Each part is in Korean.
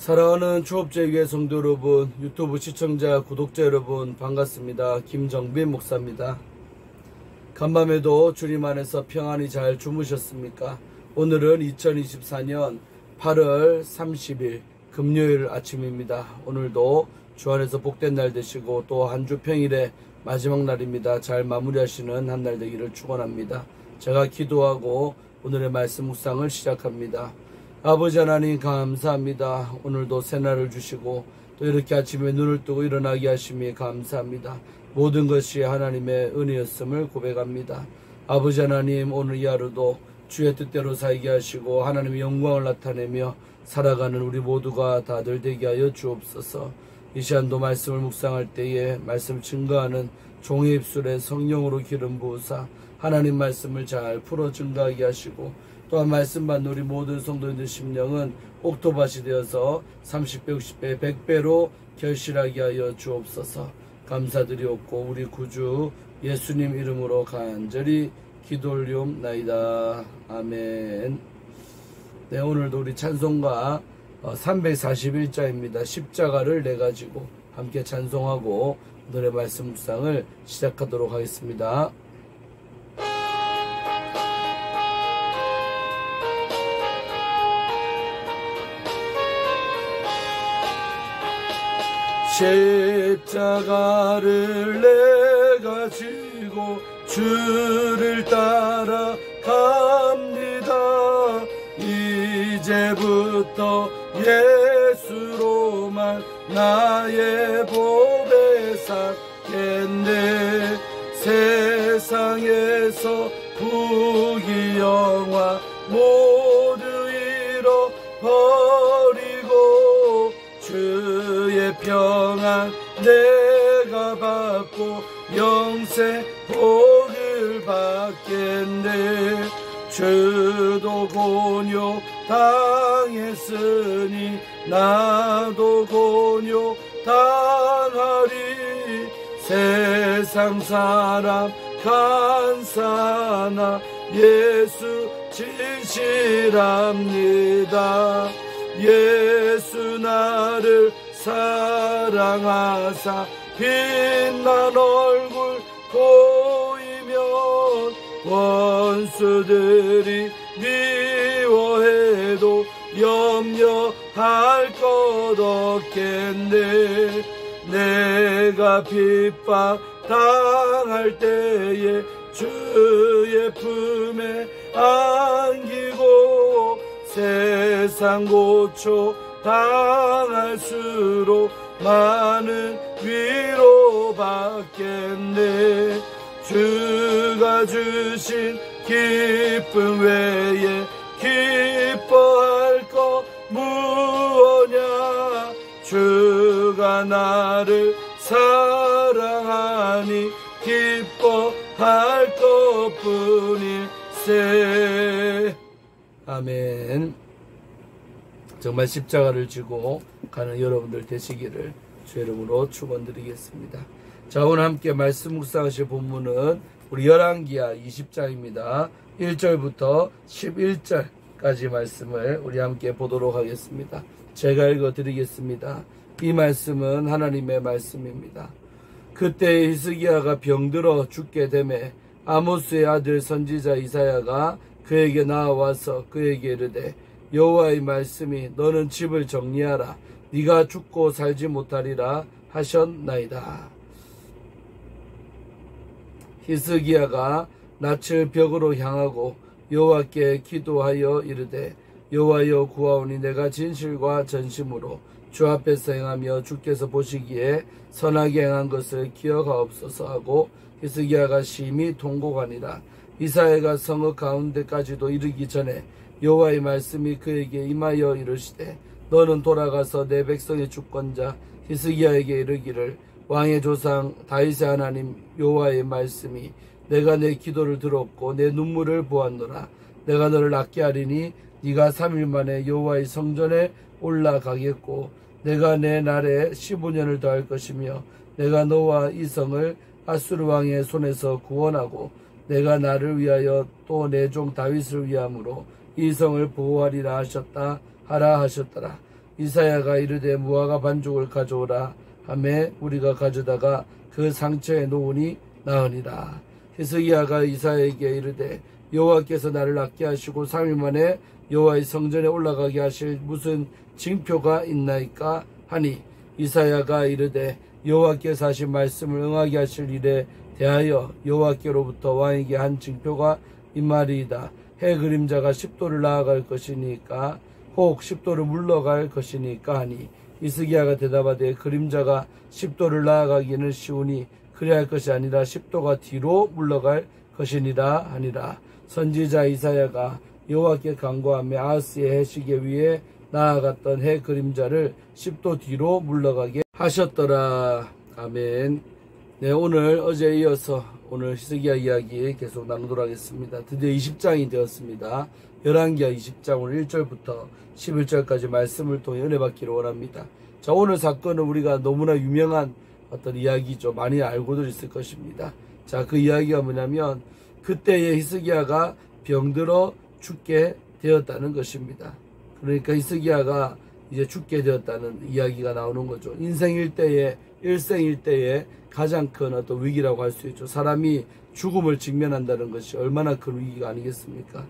사랑하는 추업제교회 성도 여러분, 유튜브 시청자, 구독자 여러분 반갑습니다. 김정빈 목사입니다. 간밤에도 주님 안에서 평안히 잘 주무셨습니까? 오늘은 2024년 8월 30일 금요일 아침입니다. 오늘도 주 안에서 복된 날 되시고 또 한 주 평일의 마지막 날입니다. 잘 마무리하시는 한 날 되기를 축원합니다. 제가 기도하고 오늘의 말씀 묵상을 시작합니다. 아버지 하나님 감사합니다. 오늘도 새날을 주시고 또 이렇게 아침에 눈을 뜨고 일어나게 하심이 감사합니다. 모든 것이 하나님의 은혜였음을 고백합니다. 아버지 하나님, 오늘 이 하루도 주의 뜻대로 살게 하시고 하나님의 영광을 나타내며 살아가는 우리 모두가 다들 되게 하여 주옵소서. 이 시간도 말씀을 묵상할 때에 말씀 증거하는 종의 입술에 성령으로 기름 부으사 하나님 말씀을 잘 풀어 증거하게 하시고, 또한 말씀 받는 우리 모든 성도님들 심령은 옥토밭이 되어서 30배, 60배, 100배로 결실하게 하여 주옵소서. 감사드리옵고 우리 구주 예수님 이름으로 간절히 기도 올리옵나이다. 아멘. 네, 오늘도 우리 찬송가 341자입니다. 십자가를 내가지고 함께 찬송하고 오늘의 말씀 묵상을 시작하도록 하겠습니다. 십자가를 내가 지고 주를 따라갑니다. 이제부터 예수로만 나의 법에 살겠네. 세상에서 부귀영화 모두 잃어버리고 주의 평안 내가 받고 영생 복을 받겠네. 주도 곤욕 당했으니 나도 곤욕 당하리. 세상 사람 간사하나 예수 진실합니다. 예수 나를 사랑하사 빛난 얼굴 보이면 원수들이 미워해도 염려할 것 없겠네. 내가 핍박 당할 때에 주의 품에 안기고 세상 고초 당할수록 많은 위로 받겠네. 주가 주신 기쁨 외에 기뻐할 것 무엇냐. 주가 나를 사랑하니 기뻐할 것뿐일세. 아멘. 정말 십자가를 지고 가는 여러분들 되시기를 주의 이름으로 축원드리겠습니다. 자, 오늘 함께 말씀 묵상하실 본문은 우리 열왕기하 20장입니다. 1절부터 11절까지 말씀을 우리 함께 보도록 하겠습니다. 제가 읽어드리겠습니다. 이 말씀은 하나님의 말씀입니다. 그때 히스기야가 병들어 죽게 되매 아모스의 아들 선지자 이사야가 그에게 나와서 그에게 이르되 여호와의 말씀이 너는 집을 정리하라. 네가 죽고 살지 못하리라 하셨나이다. 히스기야가 낯을 벽으로 향하고 여호와께 기도하여 이르되 여호와여 구하오니 내가 진실과 전심으로 주 앞에서 행하며 주께서 보시기에 선하게 행한 것을 기억하옵소서 하고 히스기야가 심히 통곡하니라. 이사야가 성읍 가운데까지도 이르기 전에 여호와의 말씀이 그에게 임하여 이르시되 너는 돌아가서 내 백성의 주권자 히스기야에게 이르기를 왕의 조상 다윗의 하나님 여호와의 말씀이 내가 내 기도를 들었고 내 눈물을 보았노라. 내가 너를 낫게 하리니 네가 3일 만에 여호와의 성전에 올라가겠고 내가 내 날에 15년을 더할 것이며 내가 너와 이 성을 아수르 왕의 손에서 구원하고 내가 나를 위하여 또 내 종 다윗을 위함으로 이 성을 보호하리라 하셨더라. 이사야가 이르되 무화과 반죽을 가져오라 하매 우리가 가져다가 그 상처에 놓으니 나으니라. 히스기야가 이사야에게 이르되 여호와께서 나를 낫게 하시고 3일 만에 여호와의 성전에 올라가게 하실 무슨 징표가 있나이까 하니 이사야가 이르되 여호와께서 하신 말씀을 응하게 하실 일에 대하여 여호와께로부터 왕에게 한 징표가 이 말이이다. 해 그림자가 10도를 나아갈 것이니까 혹 10도를 물러갈 것이니까 하니 히스기야가 대답하되 그림자가 10도를 나아가기는 쉬우니 그리할 것이 아니라 10도가 뒤로 물러갈 것이니라 하니라. 선지자 이사야가 여호와께 간구하며 아하스의 해시계 위에 나아갔던 해 그림자를 10도 뒤로 물러가게 하셨더라. 아멘. 네, 오늘 어제에 이어서 오늘 히스기야 이야기 계속 나누도록 하겠습니다. 드디어 20장이 되었습니다. 열왕기하 20장 오늘 1절부터 11절까지 말씀을 통해 은혜 받기를 원합니다. 자, 오늘 사건은 우리가 너무나 유명한 어떤 이야기죠. 많이 알고도 있을 것입니다. 자, 그 이야기가 뭐냐면 그때의 히스기야가 병들어 죽게 되었다는 것입니다. 그러니까 히스기야가 이제 죽게 되었다는 이야기가 나오는 거죠. 인생 일생일대에 가장 큰 어떤 위기라고 할 수 있죠. 사람이 죽음을 직면한다는 것이 얼마나 큰 위기가 아니겠습니까?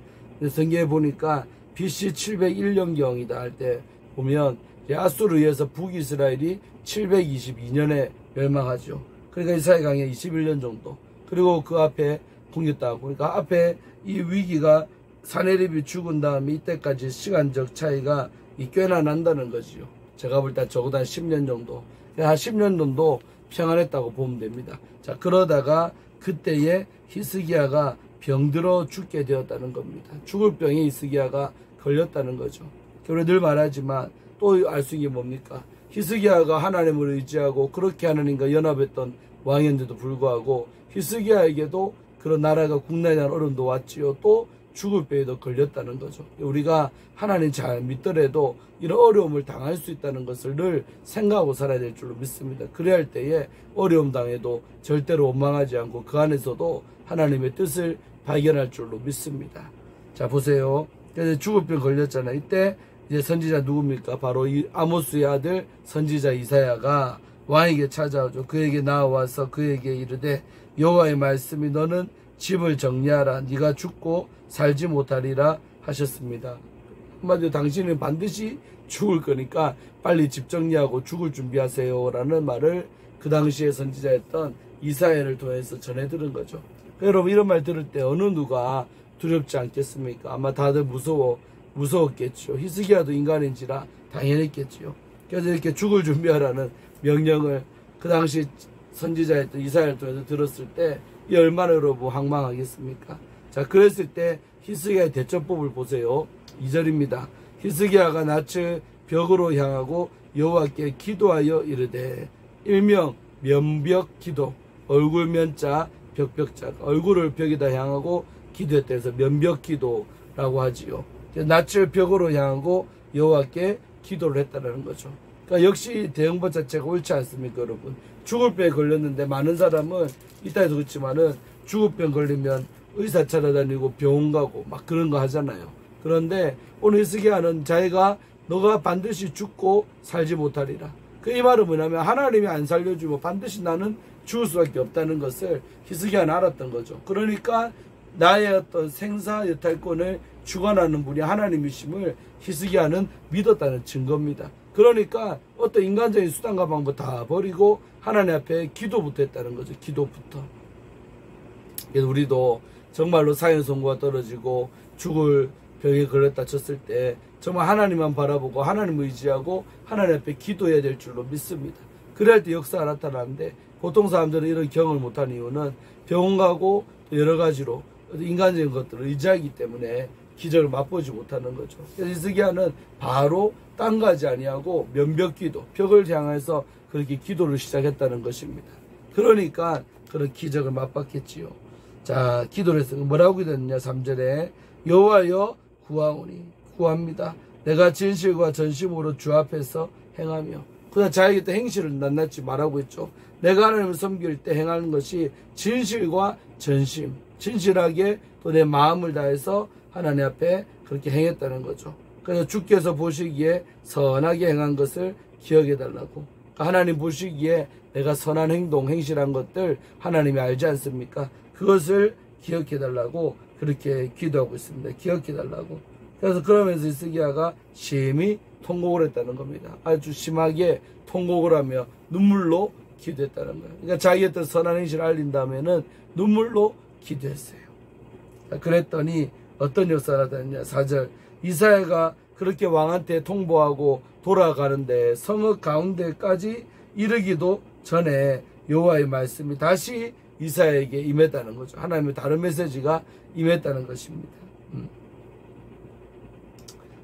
성경에 보니까 BC 701년경이다 할 때 보면 아수르에 의해서 북이스라엘이 722년에 멸망하죠. 그러니까 이스라엘 강에 21년 정도. 그리고 그 앞에 공격당하고, 그러니까 앞에 이 위기가 사네립이 죽은 다음에 이때까지 시간적 차이가 꽤나 난다는 거지요. 제가 볼 때 적어도 한 10년 정도. 한 10년 정도 평안했다고 보면 됩니다. 자, 그러다가 그때에 히스기야가 병들어 죽게 되었다는 겁니다. 죽을 병에 히스기야가 걸렸다는 거죠. 우리 늘 말하지만 또 알 수 있는 게 뭡니까? 히스기야가 하나님을 의지하고 그렇게 하나님과 연합했던 왕이었는데도 불구하고 히스기야에게도 그런 나라가 국난에 대한 어려움도 왔지요. 또 죽을 병에도 걸렸다는 거죠. 우리가 하나님 잘 믿더라도 이런 어려움을 당할 수 있다는 것을 늘 생각하고 살아야 될 줄로 믿습니다. 그래야 할 때에 어려움 당해도 절대로 원망하지 않고 그 안에서도 하나님의 뜻을 발견할 줄로 믿습니다. 자, 보세요. 그래서 죽을 병 걸렸잖아요. 이때 이제 선지자 누굽니까? 바로 이 아모스의 아들 선지자 이사야가 왕에게 찾아오죠. 그에게 나와서 그에게 이르되 여호와의 말씀이 너는 집을 정리하라. 네가 죽고 살지 못하리라 하셨습니다. 한마디로 당신은 반드시 죽을 거니까 빨리 집 정리하고 죽을 준비하세요 라는 말을 그 당시에 선지자였던 이사야를 통해서 전해 들은 거죠. 여러분, 이런 말 들을 때 어느 누가 두렵지 않겠습니까? 아마 다들 무서웠겠죠. 히스기야도 인간인지라 당연했겠죠. 그래서 이렇게 죽을 준비하라는 명령을 그 당시 선지자였던 이사야를 통해서 들었을 때 이 얼마나 여러분 황망하겠습니까? 자, 그랬을 때 히스기야의 대처법을 보세요. 2절입니다. 히스기야가 낯을 벽으로 향하고 여호와께 기도하여 이르되, 일명 면벽 기도, 얼굴 면자 벽벽자, 얼굴을 벽에다 향하고 기도했다 해서 면벽 기도라고 하지요. 낯을 벽으로 향하고 여호와께 기도를 했다는 거죠. 그러니까 역시 대응법 자체가 옳지 않습니까, 여러분? 죽을 병에 걸렸는데 많은 사람은 이따에도 그렇지만은 죽을 병 걸리면 의사 찾아다니고 병원 가고 막 그런 거 하잖아요. 그런데 오늘 히스기야는 자기가 너가 반드시 죽고 살지 못하리라. 이 말은 뭐냐면 하나님이 안 살려주면 반드시 나는 죽을 수밖에 없다는 것을 히스기야는 알았던 거죠. 그러니까 나의 어떤 생사 여탈권을 주관하는 분이 하나님이심을 히스기야는 믿었다는 증거입니다. 그러니까 어떤 인간적인 수단과 방법 다 버리고 하나님 앞에 기도부터 했다는 거죠. 기도부터. 그래서 우리도 정말로 사형선고가 떨어지고 죽을 병에 걸렸다 쳤을 때 정말 하나님만 바라보고 하나님 의지하고 하나님 앞에 기도해야 될 줄로 믿습니다. 그래야 할 때 역사가 나타나는데 보통 사람들은 이런 경험을 못하는 이유는 병원 가고 여러 가지로 인간적인 것들을 의지하기 때문에 기적을 맛보지 못하는 거죠. 그래서 히스기야는 바로 딴 가지 아니하고 면벽기도, 벽을 향해서 그렇게 기도를 시작했다는 것입니다. 그러니까 그런 기적을 맛봤겠지요. 자, 기도를 해서 뭐라고 기도했느냐? 3절에 여호와여 구하오니, 구합니다. 내가 진실과 전심으로 주 앞에서 행하며. 그다음 자에게 또 행실을 낱낱이 말하고 있죠. 내가 하나님을 섬길 때 행하는 것이 진실과 전심, 진실하게 또 내 마음을 다해서 하나님 앞에 그렇게 행했다는 거죠. 그래서 주께서 보시기에 선하게 행한 것을 기억해 달라고. 하나님 보시기에 내가 선한 행동, 행실한 것들 하나님이 알지 않습니까? 그것을 기억해 달라고 그렇게 기도하고 있습니다. 기억해 달라고. 그래서 그러면서 히스기야가 심히 통곡을 했다는 겁니다. 아주 심하게 통곡을 하며 눈물로 기도했다는 거예요. 그러니까 자기의 어떤 선한 행실을 알린 다음에는 눈물로 기도했어요. 그랬더니 어떤 역사가 나타났냐. 4절. 이사야가 그렇게 왕한테 통보하고 돌아가는데 성읍 가운데까지 이르기도 전에 여호와의 말씀이 다시 이사야에게 임했다는 거죠. 하나님의 다른 메시지가 임했다는 것입니다.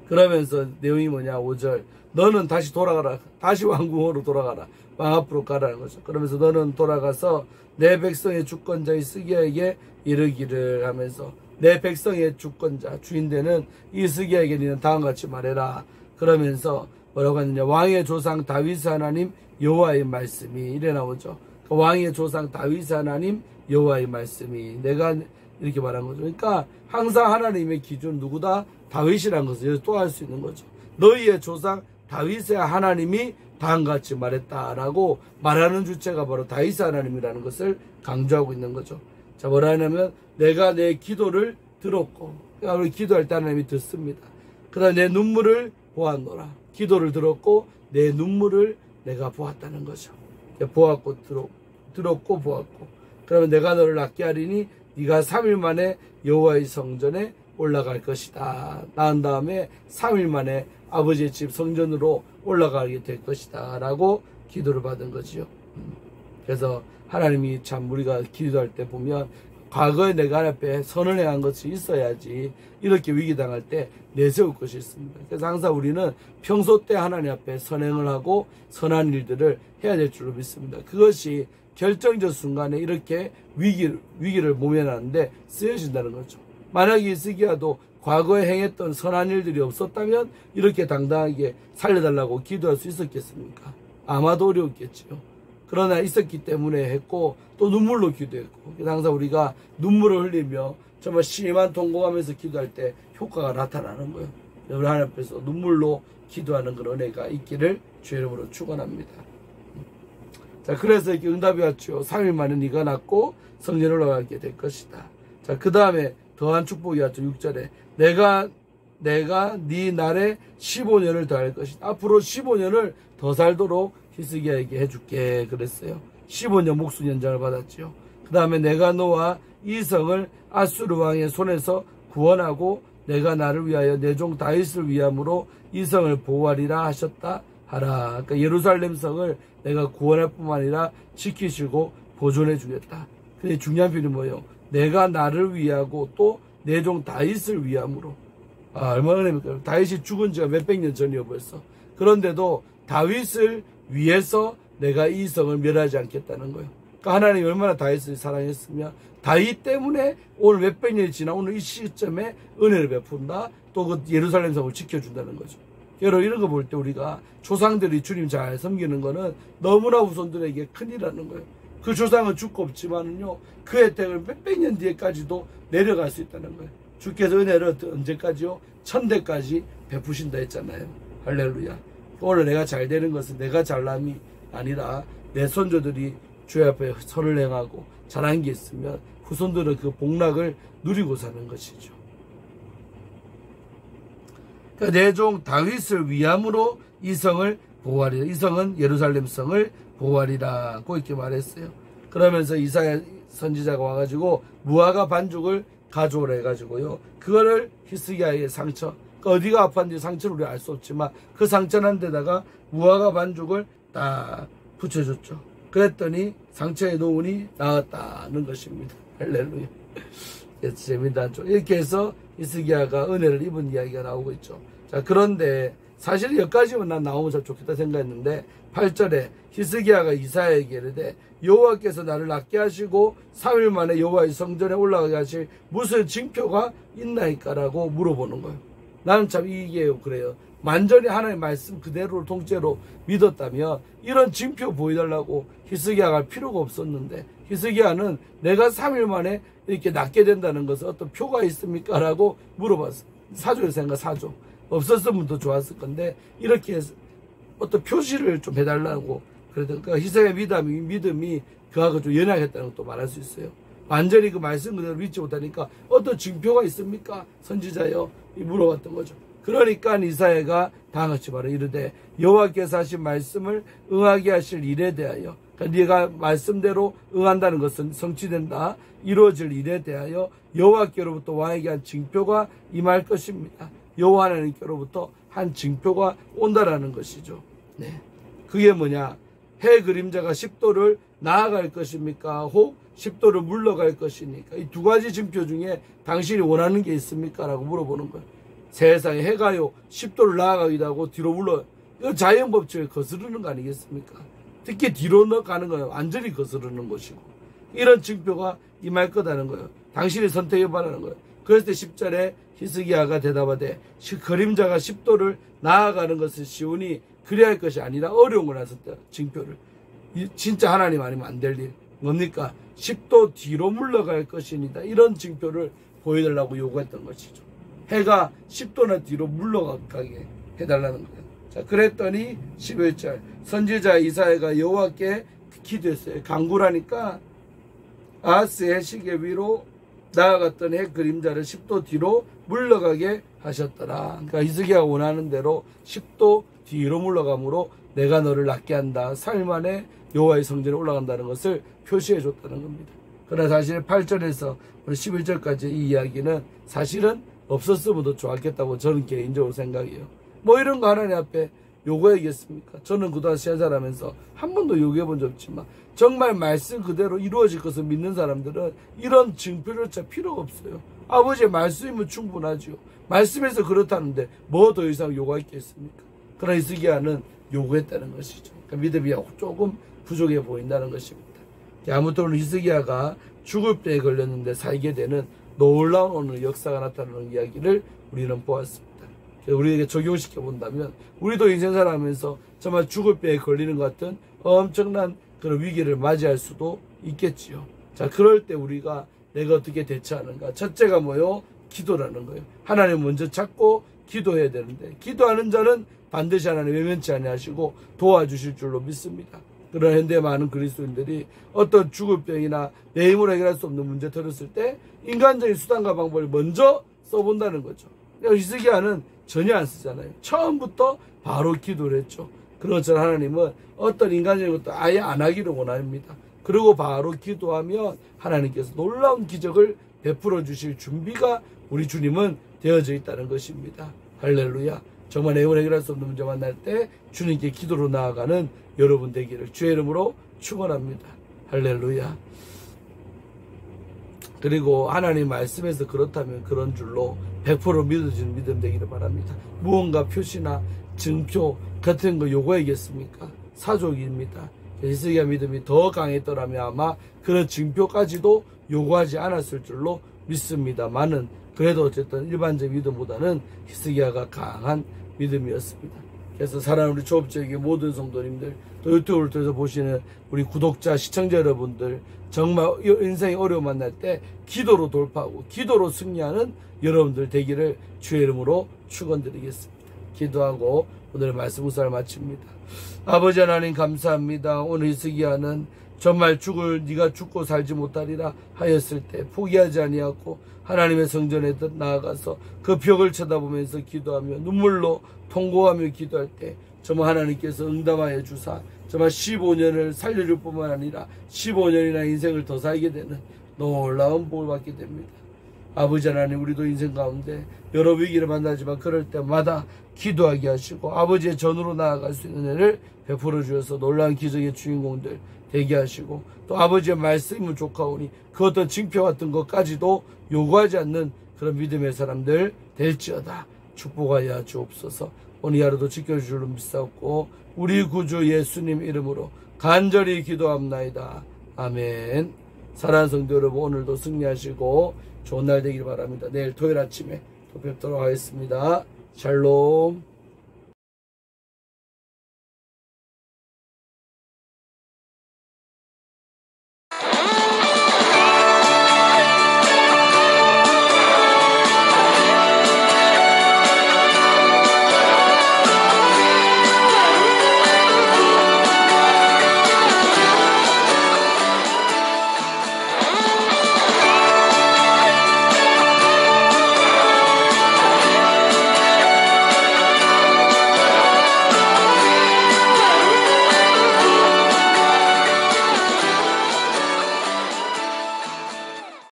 그러면서 내용이 뭐냐. 5절. 너는 다시 돌아가라. 다시 왕궁으로 돌아가라. 왕 앞으로 가라는 거죠. 그러면서 너는 돌아가서 내 백성의 주권자 히스기야에게 이르기를 하면서 내 백성의 주권자 주인되는 히스기야에게 너는 다음같이 말해라. 그러면서 뭐라고 하느냐. 왕의 조상 다윗 하나님 여호와의 말씀이 이래 나오죠. 왕의 조상 다윗 하나님 여호와의 말씀이 내가 이렇게 말한 거죠. 그러니까 항상 하나님의 기준 누구다? 다윗이라는 것을 또 할 수 있는 거죠. 너희의 조상 다윗의 하나님이 다음같이 말했다라고 말하는 주체가 바로 다윗 하나님이라는 것을 강조하고 있는 거죠. 자, 뭐라 하냐면 내가 내 기도를 들었고, 그러니까 우리 기도할 때 하나님이 듣습니다. 그다음 내 눈물을 보았노라. 기도를 들었고 내 눈물을 내가 보았다는 거죠. 보았고 들었고 보았고. 그러면 내가 너를 낫게 하리니 네가 3일 만에 여호와의 성전에 올라갈 것이다. 낳은 다음에 3일 만에 아버지의 집 성전으로 올라가게 될 것이다 라고 기도를 받은 거지요. 그래서 하나님이 참 우리가 기도할 때 보면 과거에 내가 하나님 앞에 선을 행한 것이 있어야지 이렇게 위기당할 때 내세울 것이 있습니다. 그래서 항상 우리는 평소 때 하나님 앞에 선행을 하고 선한 일들을 해야 될 줄로 믿습니다. 그것이 결정적 순간에 이렇게 위기를 모면하는데 쓰여진다는 거죠. 만약에 히스기야도 과거에 행했던 선한 일들이 없었다면 이렇게 당당하게 살려달라고 기도할 수 있었겠습니까? 아마도 어려웠겠지요. 그러나 있었기 때문에 했고 또 눈물로 기도했고, 그래서 항상 우리가 눈물을 흘리며 정말 심한 통곡하면서 기도할 때 효과가 나타나는 거예요. 우리 하나님 앞에서 눈물로 기도하는 그런 은혜가 있기를 주의 이름으로 축원합니다. 자, 그래서 이렇게 응답이 왔죠. 3일 만에 네가 낫고 성전에 올라가게 될 것이다. 자, 그 다음에 더한 축복이 왔죠. 6절에 내가 네 날에 15년을 더할 것이다. 앞으로 15년을 더 살도록 히스기야에게 해줄게 그랬어요. 15년 목수 연장을 받았죠. 그 다음에 내가 너와 이 성을 아수르 왕의 손에서 구원하고 내가 나를 위하여 내 종 다윗을 위함으로 이 성을 보호하리라 하셨다 하라. 그러니까 예루살렘 성을 내가 구원할 뿐만 아니라 지키시고 보존해 주겠다. 근데 중요한 표현이 뭐예요? 내가 나를 위하고 또 내 종 다윗을 위함으로. 얼마나 됩니까? 다윗이 죽은 지가 몇백 년 전이요 벌써. 그런데도 다윗을 위해서 내가 이 성을 멸하지 않겠다는 거예요. 그러니까 하나님이 얼마나 다윗을 사랑했으면 다윗 때문에 오늘 몇백 년이 지나 오늘 이 시점에 은혜를 베푼다. 또 그 예루살렘 성을 지켜준다는 거죠. 여러분 이런 거 볼 때 우리가 조상들이 주님 잘 섬기는 거는 너무나 후손들에게 큰일이라는 거예요. 그 조상은 죽고 없지만은요 그 혜택을 몇백 년 뒤에까지도 내려갈 수 있다는 거예요. 주께서 은혜를 언제까지요? 천대까지 베푸신다 했잖아요. 할렐루야. 오늘 내가 잘 되는 것은 내가 잘남이 아니라 내 손조들이 주 앞에 선을 행하고 잘한 게 있으면 후손들은 그 복락을 누리고 사는 것이죠. 그러니까 내 종 다윗을 위함으로 이 성을 보호하리라. 이 성은 예루살렘 성을 보호하리라고 이렇게 말했어요. 그러면서 이사야 선지자가 와가지고 무화과 반죽을 가져오라 해가지고요. 그거를 히스기야의 상처, 그러니까 어디가 아팠는지 상처를 우리가 알 수 없지만 그 상처난 데다가 무화과 반죽을 딱 붙여줬죠. 그랬더니 상처에 놓으니 나았다는 것입니다. 할렐루야. 재미있다. 이렇게 해서 히스기야가 은혜를 입은 이야기가 나오고 있죠. 자, 그런데 사실 여기까지만 난 나오면 참 좋겠다 생각했는데 8절에 히스기야가 이사야에게 이르되 여호와께서 나를 낫게 하시고 3일 만에 여호와의 성전에 올라가게 하실 무슨 징표가 있나이까라고 물어보는 거예요. 나는 참 이게 그래요. 완전히 하나님의 말씀 그대로 통째로 믿었다면 이런 징표 보여달라고 히스기야가 할 필요가 없었는데 히스기야는 내가 3일 만에 이렇게 낫게 된다는 것은 어떤 표가 있습니까? 라고 물어봤어요. 사조의 생각 사조. 없었으면 더 좋았을 건데 이렇게 해서 어떤 표시를 좀 해달라고 그러니까 희생의 믿음이 그하고 좀 연약했다는 것도 말할 수 있어요. 완전히 그 말씀 그대로 믿지 못하니까 어떤 증표가 있습니까? 선지자여 물어봤던 거죠. 그러니까 이사야가 다같이 바로 이르되 여호와께서 하신 말씀을 응하게 하실 일에 대하여 그러니까 네가 말씀대로 응한다는 것은 성취된다. 이루어질 일에 대하여 여호와께로부터 왕에게 한 징표가 임할 것입니다. 여호와 하나님께로부터 한 징표가 온다라는 것이죠. 네, 그게 뭐냐? 해 그림자가 10도를 나아갈 것입니까? 혹 10도를 물러갈 것이니까 이 두 가지 징표 중에 당신이 원하는 게 있습니까? 라고 물어보는 거예요. 세상에 해가요 10도를 나아가기도 하고 뒤로 물러 이거 자연법칙을 거스르는 거 아니겠습니까? 특히 뒤로 가는 거예요. 완전히 거스르는 것이고 이런 징표가 임할 거다는 거예요. 당신이 선택해봐라는 거예요. 그랬을 때 10절에 히스기야가 대답하되 그림자가 10도를 나아가는 것은 쉬우니 그래야 할 것이 아니라 어려운 걸 했었다. 징표를 진짜 하나님 아니면 안 될 일 뭡니까? 10도 뒤로 물러갈 것이니다. 이런 징표를 보여달라고 요구했던 것이죠. 해가 10도나 뒤로 물러가게 해달라는 거예요. 자, 그랬더니 11절 선지자 이사야가 여호와께 기도했어요. 간구라니까 아하스의 시계 위로 나아갔던 해 그림자를 10도 뒤로 물러가게 하셨더라. 그러니까 히스기야가 원하는 대로 10도 뒤로 물러감으로 내가 너를 낫게 한다. 4일 만에 여호와의 성전에 올라간다는 것을 표시해 줬다는 겁니다. 그러나 사실 8절에서 11절까지 이 이야기는 사실은 없었으면 더 좋았겠다고 저는 개인적으로 생각해요. 뭐 이런 거 하나님 앞에 요구하겠습니까? 저는 그동안 신앙생활하면서 한 번도 요구해 본 적 없지만 정말 말씀 그대로 이루어질 것을 믿는 사람들은 이런 징표조차 필요가 없어요. 아버지의 말씀이면 충분하죠. 말씀에서 그렇다는데 뭐 더 이상 요구할 게 있습니까? 그러나 히스기야는 요구했다는 것이죠. 그러니까 믿음이 조금 부족해 보인다는 것입니다. 아무튼 오늘 히스기야가 죽을 병에 걸렸는데 살게 되는 놀라운 오늘 역사가 나타나는 이야기를 우리는 보았습니다. 우리에게 적용시켜 본다면 우리도 인생 살아가면서 정말 죽을 병에 걸리는 것 같은 엄청난 그런 위기를 맞이할 수도 있겠지요. 자, 그럴 때 우리가 내가 어떻게 대처하는가? 첫째가 뭐요? 기도라는 거예요. 하나님 먼저 찾고 기도해야 되는데 기도하는 자는 반드시 하나님 외면치 아니하시고 도와주실 줄로 믿습니다. 그런 현대 많은 그리스도인들이 어떤 죽을 병이나 내 힘으로 해결할 수 없는 문제 터졌을 때 인간적인 수단과 방법을 먼저 써본다는 거죠. 히스기야는 전혀 안 쓰잖아요. 처음부터 바로 기도를 했죠. 그런 것처럼 하나님은 어떤 인간적인 것도 아예 안 하기를 원합니다. 그리고 바로 기도하면 하나님께서 놀라운 기적을 베풀어 주실 준비가 우리 주님은 되어져 있다는 것입니다. 할렐루야. 정말 내 힘으로 해결할 수 없는 문제 만날 때 주님께 기도로 나아가는 여러분 되기를 주의 이름으로 축원합니다. 할렐루야. 그리고 하나님 말씀에서 그렇다면 그런 줄로 100% 믿어지는 믿음 되기를 바랍니다. 무언가 표시나 증표 같은 거 요구하겠습니까? 사족입니다. 히스기야 믿음이 더 강했더라면 아마 그런 증표까지도 요구하지 않았을 줄로 믿습니다만은 그래도 어쨌든 일반적 믿음보다는 히스기야가 강한 믿음이었습니다. 그래서 사랑하는 우리 조업적인 모든 성도님들 또 유튜브를 통해서 보시는 우리 구독자 시청자 여러분들 정말 인생이 어려움 만날 때 기도로 돌파하고 기도로 승리하는 여러분들 되기를 주의 이름으로 축원드리겠습니다. 기도하고 오늘의 말씀 묵상을 마칩니다. 아버지 하나님 감사합니다. 오늘 히스기야는 정말 네가 죽고 살지 못하리라 하였을 때 포기하지 아니하고 하나님의 성전에 나아가서 그 벽을 쳐다보면서 기도하며 눈물로 통곡하며 기도할 때 정말 하나님께서 응답하여 주사 정말 15년을 살려줄 뿐만 아니라 15년이나 인생을 더 살게 되는 놀라운 복을 받게 됩니다. 아버지 하나님 우리도 인생 가운데 여러 위기를 만나지만 그럴 때마다 기도하게 하시고 아버지의 전으로 나아갈 수 있는 애를 베풀어 주셔서 놀라운 기적의 주인공들 되게 하시고 또 아버지의 말씀을 족하오니 그 어떤 징표 같은 것까지도 요구하지 않는 그런 믿음의 사람들 될지어다. 축복하여 주옵소서. 오늘 하루도 지켜줄 줄로 믿사옵고 우리 구주 예수님 이름으로 간절히 기도합나이다. 아멘. 사랑하는 성도 여러분 오늘도 승리하시고 좋은 날 되길 바랍니다. 내일 토요일 아침에 또 뵙도록 하겠습니다. 샬롬.